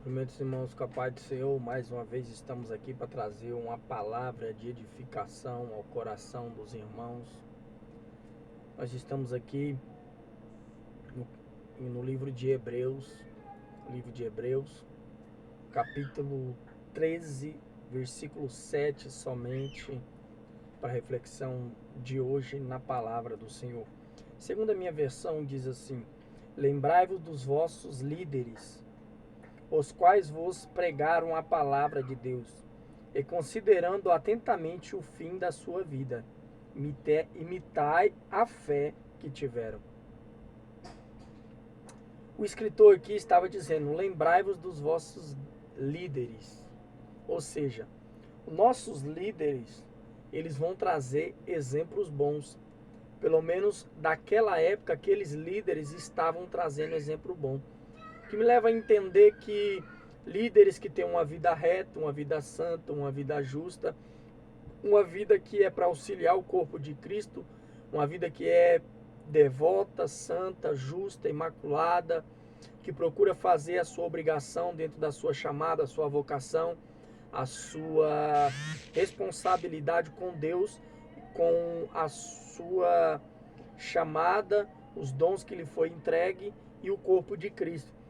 Cumprimentos, irmãos, com a paz do Senhor. Mais uma vez estamos aqui para trazer uma palavra de edificação ao coração dos irmãos. Nós estamos aqui no livro de Hebreus, capítulo 13, versículo 7 somente, para a reflexão de hoje na palavra do Senhor. Segundo a minha versão, diz assim: lembrai-vos dos vossos líderes, os quais vos pregaram a palavra de Deus, e considerando atentamente o fim da sua vida, imitai a fé que tiveram. O escritor aqui estava dizendo: lembrai-vos dos vossos líderes. Ou seja, nossos líderes, eles vão trazer exemplos bons. Pelo menos daquela época, aqueles líderes estavam trazendo exemplo bom. Que me leva a entender que líderes que têm uma vida reta, uma vida santa, uma vida justa, uma vida que é para auxiliar o corpo de Cristo, uma vida que é devota, santa, justa, imaculada, que procura fazer a sua obrigação dentro da sua chamada, a sua vocação, a sua responsabilidade com Deus, com a sua chamada, os dons que lhe foi entregue e o corpo de Cristo.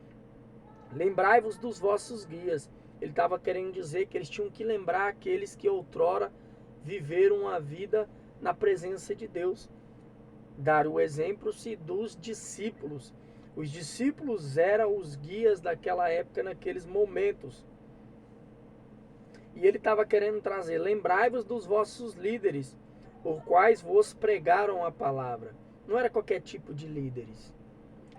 Lembrai-vos dos vossos guias. Ele estava querendo dizer que eles tinham que lembrar aqueles que outrora viveram uma vida na presença de Deus. Dar o exemplo-se dos discípulos. Os discípulos eram os guias daquela época, naqueles momentos. E ele estava querendo trazer: lembrai-vos dos vossos líderes, por quais vos pregaram a palavra. Não era qualquer tipo de líderes.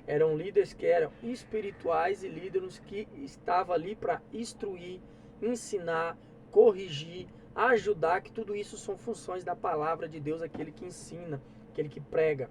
Eram líderes que eram espirituais e líderes que estavam ali para instruir, ensinar, corrigir, ajudar, que tudo isso são funções da palavra de Deus, aquele que ensina, aquele que prega.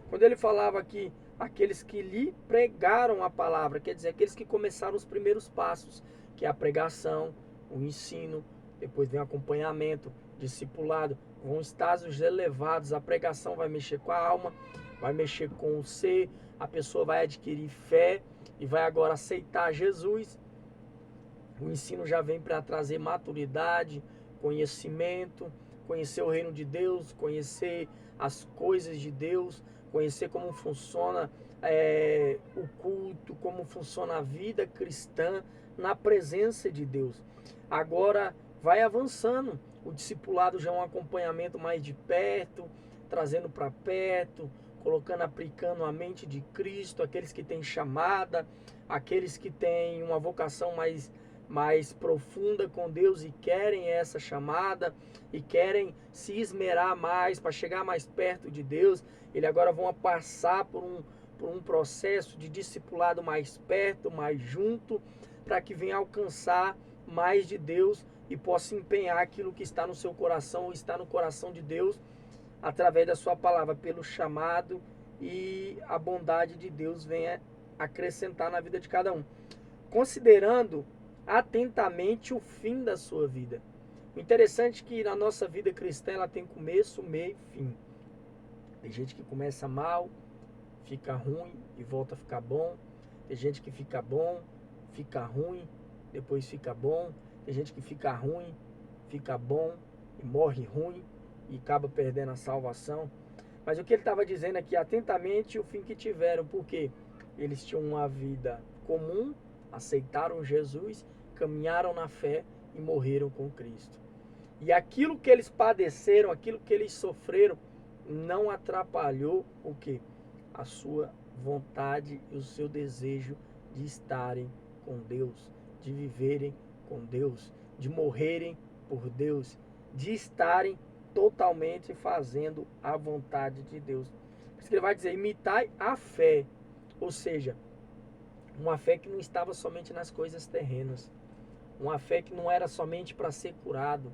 Quando ele falava aqui, aqueles que lhe pregaram a palavra, quer dizer, aqueles que começaram os primeiros passos, que é a pregação, o ensino, depois vem o acompanhamento, discipulado, vão estágios elevados. A pregação vai mexer com a alma, vai mexer com o ser, a pessoa vai adquirir fé e vai agora aceitar Jesus. O ensino já vem para trazer maturidade, conhecimento, conhecer o reino de Deus, conhecer as coisas de Deus, conhecer como funciona o culto, como funciona a vida cristã na presença de Deus. Agora vai avançando, o discipulado já é um acompanhamento mais de perto, trazendo para perto, colocando, aplicando a mente de Cristo, aqueles que têm chamada, aqueles que têm uma vocação mais profunda com Deus e querem essa chamada e querem se esmerar mais para chegar mais perto de Deus. Eles agora vão passar por um processo de discipulado mais perto, mais junto, para que venha alcançar mais de Deus e possa empenhar aquilo que está no seu coração ou está no coração de Deus através da sua palavra, pelo chamado, e a bondade de Deus venha acrescentar na vida de cada um, considerando atentamente o fim da sua vida. O interessante é que na nossa vida cristã ela tem começo, meio e fim. Tem gente que começa mal, fica ruim e volta a ficar bom. Tem gente que fica bom, fica ruim, depois fica bom. Tem gente que fica ruim, fica bom e morre ruim e acaba perdendo a salvação. Mas o que ele estava dizendo aqui, atentamente o fim que tiveram, porque eles tinham uma vida comum, aceitaram Jesus, caminharam na fé e morreram com Cristo. E aquilo que eles padeceram, aquilo que eles sofreram, não atrapalhou o quê? A sua vontade e o seu desejo de estarem com Deus, de viverem com Deus, de morrerem por Deus, de estarem totalmente fazendo a vontade de Deus. Por isso que ele vai dizer: imitai a fé, ou seja, uma fé que não estava somente nas coisas terrenas, uma fé que não era somente para ser curado,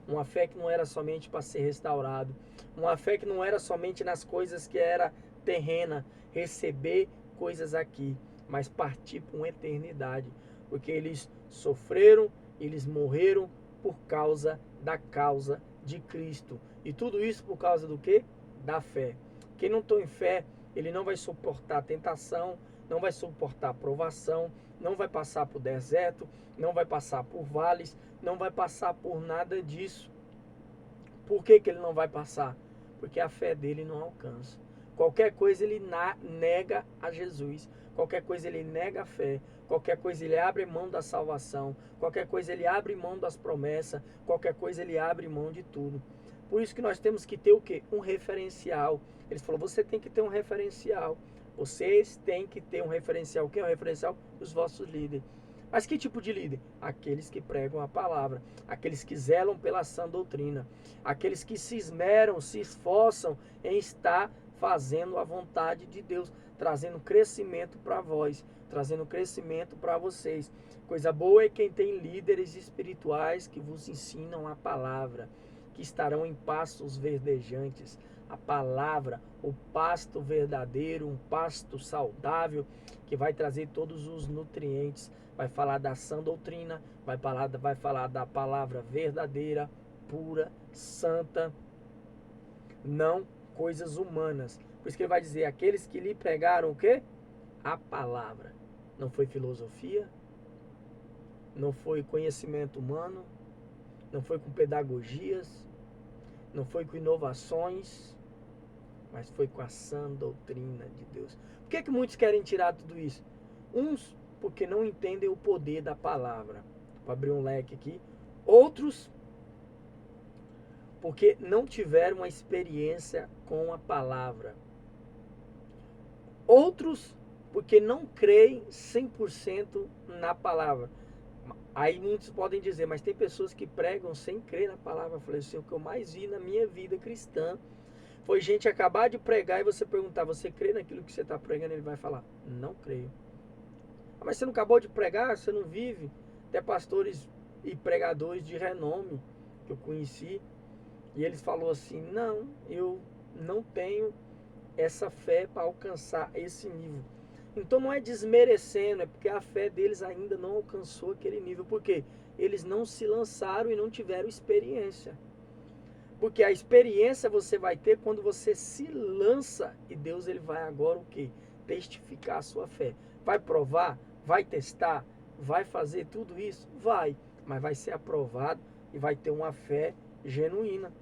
uma fé que não era somente para ser restaurado, uma fé que não era somente nas coisas que era terrena, receber coisas aqui, mas partir para uma eternidade, porque eles sofreram, eles morreram por causa da causa de Cristo. E tudo isso por causa do quê? Da fé. Quem não tem fé, ele não vai suportar a tentação, não vai suportar provação, não vai passar por deserto, não vai passar por vales, não vai passar por nada disso. Por que ele não vai passar? Porque a fé dele não alcança. Qualquer coisa ele nega a Jesus. Qualquer coisa ele nega a fé. Qualquer coisa ele abre mão da salvação. Qualquer coisa ele abre mão das promessas. Qualquer coisa ele abre mão de tudo. Por isso que nós temos que ter o quê? Um referencial. Ele falou, você tem que ter um referencial. Vocês têm que ter um referencial. O que é um referencial? Os vossos líderes. Mas que tipo de líder? Aqueles que pregam a palavra, aqueles que zelam pela sã doutrina, aqueles que se esmeram, se esforçam em estar fazendo a vontade de Deus, trazendo crescimento para vós, trazendo crescimento para vocês. Coisa boa é quem tem líderes espirituais que vos ensinam a palavra, que estarão em pastos verdejantes. A palavra, o pasto verdadeiro, um pasto saudável, que vai trazer todos os nutrientes. Vai falar da sã doutrina, vai falar da palavra verdadeira, pura, santa, não coisas humanas. Por isso que ele vai dizer, aqueles que lhe pregaram o quê? A palavra. Não foi filosofia, não foi conhecimento humano, não foi com pedagogias, não foi com inovações, mas foi com a sã doutrina de Deus. Por que muitos querem tirar tudo isso? Uns porque não entendem o poder da palavra. Vou abrir um leque aqui. Outros porque não tiveram uma experiência com a palavra. Outros porque não creem 100% na palavra. Aí muitos podem dizer, mas tem pessoas que pregam sem crer na palavra. Eu falei assim, o que eu mais vi na minha vida cristã foi gente acabar de pregar e você perguntar, você crê naquilo que você está pregando? Ele vai falar, não creio. Mas você não acabou de pregar, você não vive. Até pastores e pregadores de renome que eu conheci. E eles falaram assim, não, eu não tenho essa fé para alcançar esse nível. Então não é desmerecendo, é porque a fé deles ainda não alcançou aquele nível. Por quê? Eles não se lançaram e não tiveram experiência. Porque a experiência você vai ter quando você se lança e Deus ele vai agora o quê? Testificar a sua fé. Vai provar? Vai testar? Vai fazer tudo isso? Vai. Mas vai ser aprovado e vai ter uma fé genuína.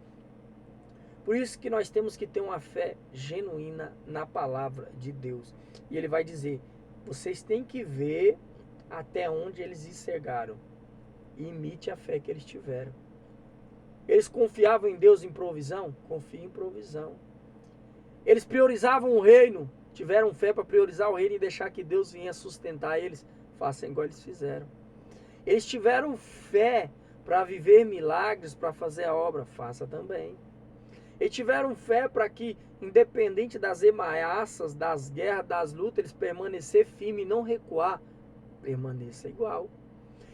Por isso que nós temos que ter uma fé genuína na palavra de Deus. E ele vai dizer, vocês têm que ver até onde eles enxergaram. E imite a fé que eles tiveram. Eles confiavam em Deus em provisão? Confiem em provisão. Eles priorizavam o reino? Tiveram fé para priorizar o reino e deixar que Deus vinha sustentar eles? Façam igual eles fizeram. Eles tiveram fé para viver milagres, para fazer a obra? Faça também. Eles tiveram fé para que, independente das ameaças, das guerras, das lutas, eles permanecer firme e não recuar? Permaneça igual.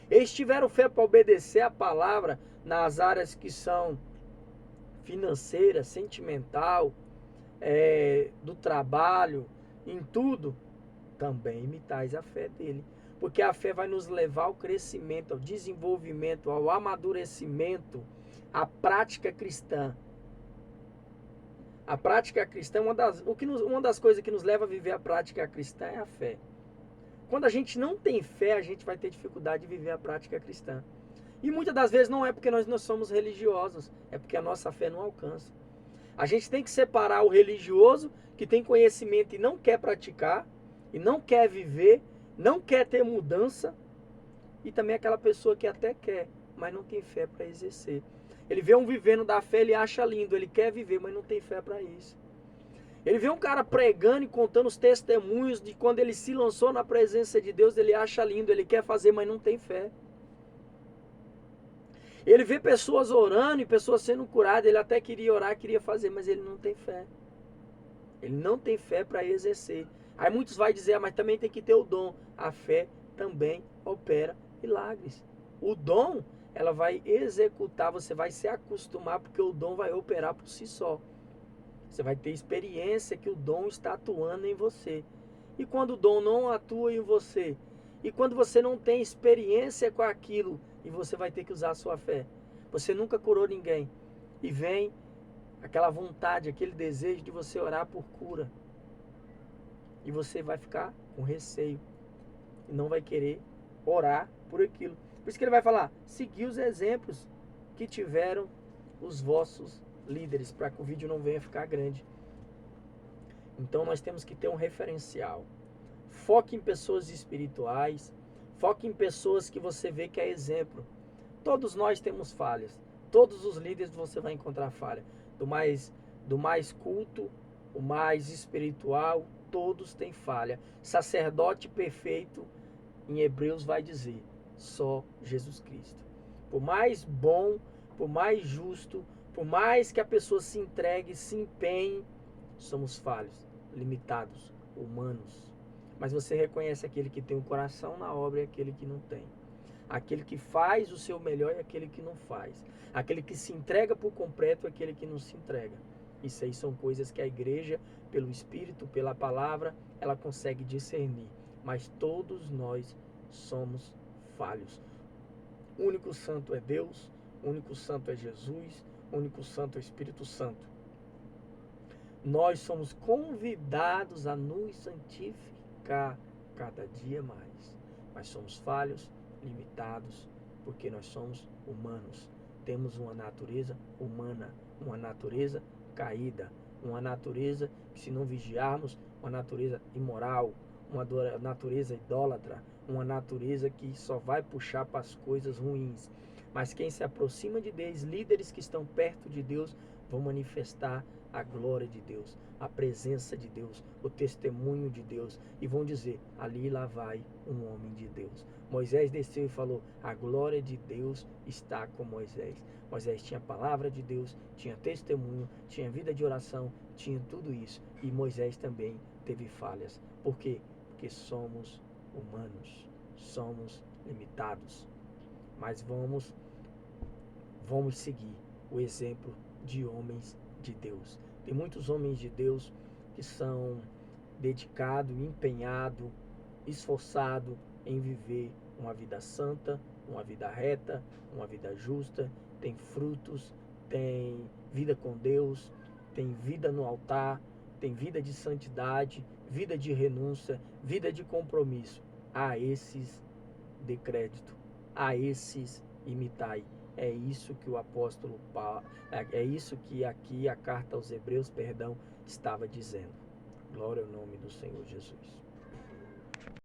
Eles tiveram fé para obedecer a palavra nas áreas que são financeira, sentimental, do trabalho, em tudo? Também imitais a fé dele. Porque a fé vai nos levar ao crescimento, ao desenvolvimento, ao amadurecimento, à prática cristã. A prática cristã, uma das coisas que nos leva a viver a prática cristã é a fé. Quando a gente não tem fé, a gente vai ter dificuldade de viver a prática cristã. E muitas das vezes não é porque nós não somos religiosos, é porque a nossa fé não alcança. A gente tem que separar o religioso, que tem conhecimento e não quer praticar, e não quer viver, não quer ter mudança, e também aquela pessoa que até quer, mas não tem fé para exercer. Ele vê um vivendo da fé, ele acha lindo, ele quer viver, mas não tem fé para isso. Ele vê um cara pregando e contando os testemunhos de quando ele se lançou na presença de Deus, ele acha lindo, ele quer fazer, mas não tem fé. Ele vê pessoas orando e pessoas sendo curadas, ele até queria orar, queria fazer, mas ele não tem fé. Ele não tem fé para exercer. Aí muitos vão dizer, mas também tem que ter o dom. A fé também opera milagres. O dom, ela vai executar, você vai se acostumar, porque o dom vai operar por si só. Você vai ter experiência que o dom está atuando em você. E quando o dom não atua em você, e quando você não tem experiência com aquilo, e você vai ter que usar a sua fé. Você nunca curou ninguém. E vem aquela vontade, aquele desejo de você orar por cura. E você vai ficar com receio e não vai querer orar por aquilo. Por isso que ele vai falar, seguir os exemplos que tiveram os vossos líderes, para que o vídeo não venha ficar grande. Então nós temos que ter um referencial. Foque em pessoas espirituais, foque em pessoas que você vê que é exemplo. Todos nós temos falhas. Todos os líderes você vai encontrar falha. Do mais culto, o mais espiritual, todos têm falha. Sacerdote perfeito, em Hebreus vai dizer, só Jesus Cristo. Por mais bom, por mais justo, por mais que a pessoa se entregue, se empenhe, somos falhos, limitados, humanos. Mas você reconhece aquele que tem o coração na obra e aquele que não tem. Aquele que faz o seu melhor e aquele que não faz. Aquele que se entrega por completo e aquele que não se entrega. Isso aí são coisas que a igreja, pelo Espírito, pela palavra, ela consegue discernir. Mas todos nós somos falhos. O único santo é Deus, o único santo é Jesus, o único santo é o Espírito Santo. Nós somos convidados a nos santificar cada dia mais. Mas somos falhos, limitados, porque nós somos humanos. Temos uma natureza humana, uma natureza caída, uma natureza que, se não vigiarmos, uma natureza imoral, uma natureza idólatra, uma natureza que só vai puxar para as coisas ruins. Mas quem se aproxima de Deus, líderes que estão perto de Deus, vão manifestar a glória de Deus, a presença de Deus, o testemunho de Deus, e vão dizer, ali lá vai um homem de Deus. Moisés desceu e falou, a glória de Deus está com Moisés. Moisés tinha a palavra de Deus, tinha testemunho, tinha vida de oração, tinha tudo isso. E Moisés também teve falhas. Por quê? Porque somos humanos, somos limitados. Mas vamos seguir o exemplo de homens de Deus. Tem muitos homens de Deus que são dedicados, empenhados, esforçados em viver uma vida santa, uma vida reta, uma vida justa, tem frutos, tem vida com Deus, tem vida no altar, tem vida de santidade, vida de renúncia, vida de compromisso. A esses dê crédito, a esses imitai. É isso que o apóstolo Paulo, é isso que aqui a carta aos Hebreus, estava dizendo. Glória ao nome do Senhor Jesus.